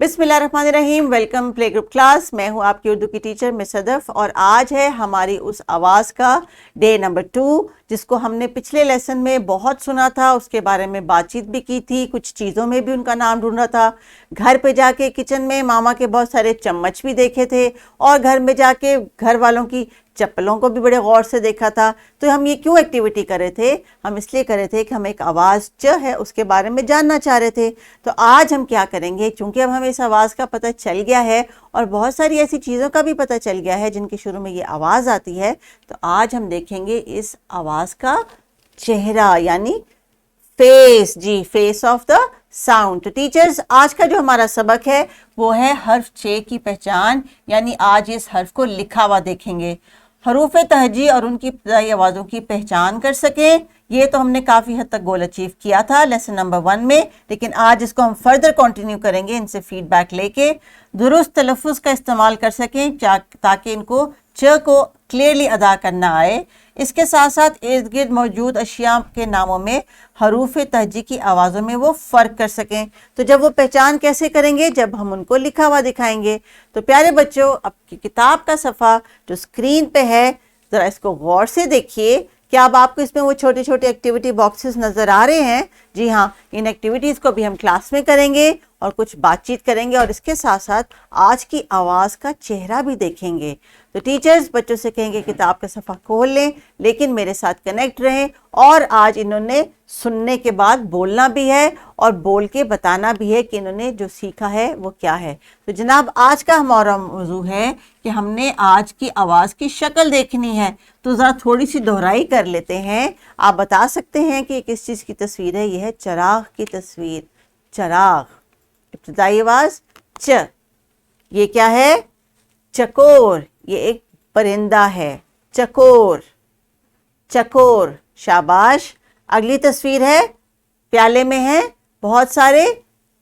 बिस्मिल्लाहिर्रहमानिर्रहीम। Welcome play group class. मैं हूं आपकी उर्दू की टीचर मिस सदफ और आज है हमारी उस आवाज़ का डे नंबर 2 जिसको हमने पिछले लेसन में बहुत सुना था, उसके बारे में बातचीत भी की थी, कुछ चीज़ों में भी उनका नाम ढूंढा था। घर पे जाके किचन में मामा के बहुत सारे चम्मच भी देखे थे और घर में जाके घर वालों की चप्पलों को भी बड़े गौर से देखा था। तो हम ये क्यों एक्टिविटी कर रहे थे? हम इसलिए कर रहे थे कि हम एक आवाज़ च है उसके बारे में जानना चाह रहे थे। तो आज हम क्या करेंगे, चूंकि अब हमें इस आवाज़ का पता चल गया है और बहुत सारी ऐसी चीज़ों का भी पता चल गया है जिनके शुरू में ये आवाज़ आती है, तो आज हम देखेंगे इस आवाज़ का चेहरा यानी फेस। जी, फेस ऑफ द साउंड। तो टीचर्स, आज का जो हमारा सबक है वो है हर्फ चे की पहचान, यानी आज इस हर्फ को लिखा हुआ देखेंगे। हरूफ तहजी और उनकी इब्तदाई आवाज़ों की पहचान कर सकें, ये तो हमने काफ़ी हद तक गोल अचीव किया था लेसन नंबर 1 में, लेकिन आज इसको हम फर्दर कंटिन्यू करेंगे इनसे फीडबैक लेके। दुरुस्त तलफ़्फ़ुज़ का इस्तेमाल कर सकें ताकि इनको च को क्लियरली अदा करना आए। इसके साथ साथ इर्द गिर्द मौजूद अशिया के नामों में हरूफ तहजी की आवाज़ों में वो फ़र्क कर सकें। तो जब वो पहचान कैसे करेंगे? जब हम उनको लिखा हुआ दिखाएंगे। तो प्यारे बच्चों, आपकी किताब का सफ़ा जो स्क्रीन पे है, ज़रा इसको गौर से देखिए। क्या अब आपको इसमें वो छोटे छोटे एक्टिविटी बॉक्सेस नज़र आ रहे हैं? जी हाँ, इन एक्टिविटीज़ को भी हम क्लास में करेंगे और कुछ बातचीत करेंगे और इसके साथ साथ आज की आवाज़ का चेहरा भी देखेंगे। तो टीचर्स बच्चों से कहेंगे किताब का सफ़ा खोल लें, लेकिन मेरे साथ कनेक्ट रहें। और आज इन्होंने सुनने के बाद बोलना भी है और बोल के बताना भी है कि इन्होंने जो सीखा है वो क्या है। तो जनाब, आज का हमारा मौजू है कि हमने आज की आवाज़ की शक्ल देखनी है। तो ज़रा थोड़ी सी दोहराई कर लेते हैं। आप बता सकते हैं कि किस चीज़ की तस्वीर है? यह है चराग की तस्वीर। चराग, इब्तिदाई आवाज़ च। ये क्या है? चकोर। ये एक परिंदा है, चकोर। चकोर, शाबाश। अगली तस्वीर है, प्याले में है बहुत सारे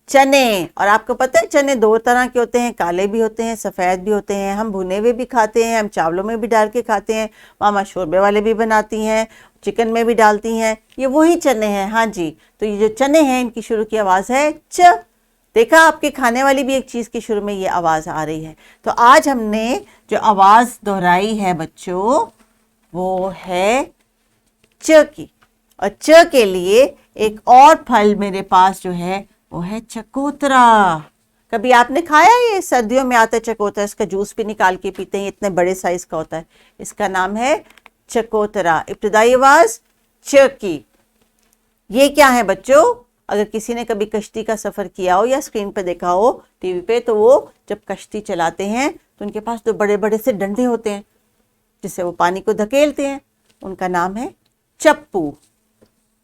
चने। और आपको पता है चने 2 तरह के होते हैं, काले भी होते हैं, सफ़ेद भी होते हैं। हम भुने हुए भी खाते हैं, हम चावलों में भी डाल के खाते हैं, मामा शोरबे वाले भी बनाती हैं, चिकन में भी डालती हैं। ये वही चने हैं। हाँ जी, तो ये जो चने हैं इनकी शुरू की आवाज़ है च। देखा, आपके खाने वाली भी एक चीज़ की शुरू में ये आवाज़ आ रही है। तो आज हमने जो आवाज़ दोहराई है बच्चों, वो है च की। और च के लिए एक और फल मेरे पास जो है वो है चकोतरा। कभी आपने खाया? ये सर्दियों में आता है चकोतरा, इसका जूस भी निकाल के पीते हैं, इतने बड़े साइज का होता है। इसका नाम है चकोतरा। इब्तिदाई आवाज़ च की। ये क्या है बच्चों? अगर किसी ने कभी कश्ती का सफ़र किया हो या स्क्रीन पर देखा हो टीवी पे, तो वो जब कश्ती चलाते हैं तो उनके पास तो बड़े बड़े से डंडे होते हैं जिससे वो पानी को धकेलते हैं। उनका नाम है चप्पू।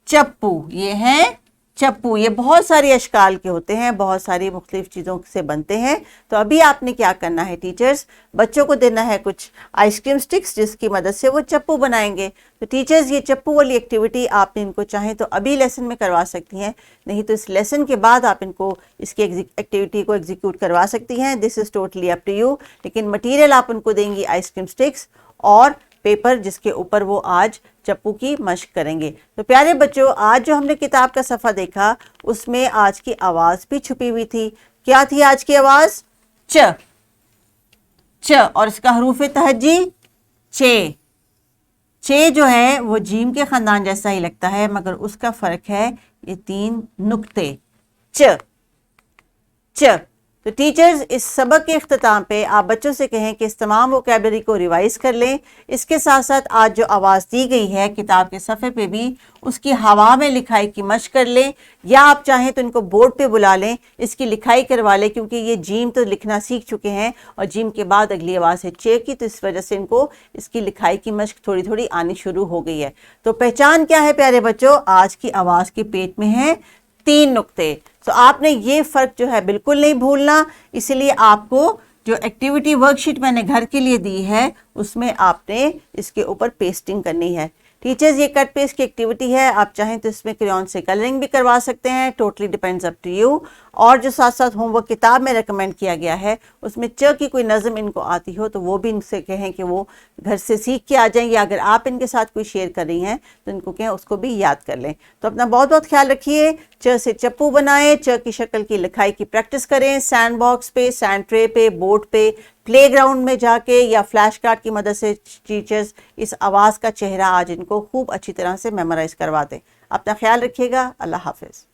चप्पू, ये है चप्पू। ये बहुत सारी अशकाल के होते हैं, बहुत सारी मुख्तलिफ चीज़ों से बनते हैं। तो अभी आपने क्या करना है टीचर्स, बच्चों को देना है कुछ आइसक्रीम स्टिक्स जिसकी मदद से वो चप्पू बनाएंगे। तो टीचर्स, ये चप्पू वाली एक्टिविटी आपने इनको चाहें तो अभी लेसन में करवा सकती हैं, नहीं तो इस लेसन के बाद आप इनको इसकी एक्टिविटी को एग्जीक्यूट करवा सकती हैं। This is totally up to you. लेकिन मटीरियल आप उनको देंगी आइसक्रीम स्टिक्स और पेपर जिसके ऊपर वो आज चप्पू की मश्क करेंगे। तो प्यारे बच्चों, आज जो हमने किताब का सफ़ा देखा उसमें आज की आवाज़ भी छुपी हुई थी। क्या थी आज की आवाज़? च। च और इसका हरूफ तहजी चे। चे जो है वो जीम के ख़ानदान जैसा ही लगता है, मगर उसका फ़र्क है ये 3 नुक्ते। च च। तो टीचर्स, इस सबक के इख्तिताम पे आप बच्चों से कहें कि इस तमाम वोकैबलरी को रिवाइज़ कर लें। इसके साथ साथ आज जो आवाज़ दी गई है किताब के सफ़े पे भी उसकी हवा में लिखाई की मश्क कर लें, या आप चाहें तो इनको बोर्ड पे बुला लें, इसकी लिखाई करवा लें, क्योंकि ये जीम तो लिखना सीख चुके हैं और जीम के बाद अगली आवाज़ है चे की, तो इस वजह से इनको इसकी लिखाई की मश्क थोड़ी थोड़ी आनी शुरू हो गई है। तो पहचान क्या है प्यारे बच्चों? आज की आवाज़ के पेट में है 3 नुक्ते। तो आपने ये फ़र्क जो है बिल्कुल नहीं भूलना, इसलिए आपको जो एक्टिविटी वर्कशीट मैंने घर के लिए दी है उसमें आपने इसके ऊपर पेस्टिंग करनी है। टीचर्स ये कट पेस्ट की एक्टिविटी है, आप चाहें तो इसमें क्रेयॉन से कलरिंग भी करवा सकते हैं, totally depends up to you. और जो साथ साथ होमवर्क किताब में रेकमेंड किया गया है उसमें च की कोई नज़म इनको आती हो तो वो भी इनसे कहें कि वो घर से सीख के आ जाएं, या अगर आप इनके साथ कोई शेयर कर रही हैं तो इनको कहें उसको भी याद कर लें। तो अपना बहुत बहुत ख्याल रखिए। च से चप्पू बनाएं, च की शक्ल की लिखाई की प्रैक्टिस करें, सैंड बॉक्स पे, सैंड ट्रे पे, बोर्ड पे, प्लेग्राउंड में जाके या फ्लैश कार्ड की मदद से टीचर्स इस आवाज़ का चेहरा आज इनको खूब अच्छी तरह से मेमोराइज करवा दें। अपना ख्याल रखिएगा। अल्लाह हाफिज़।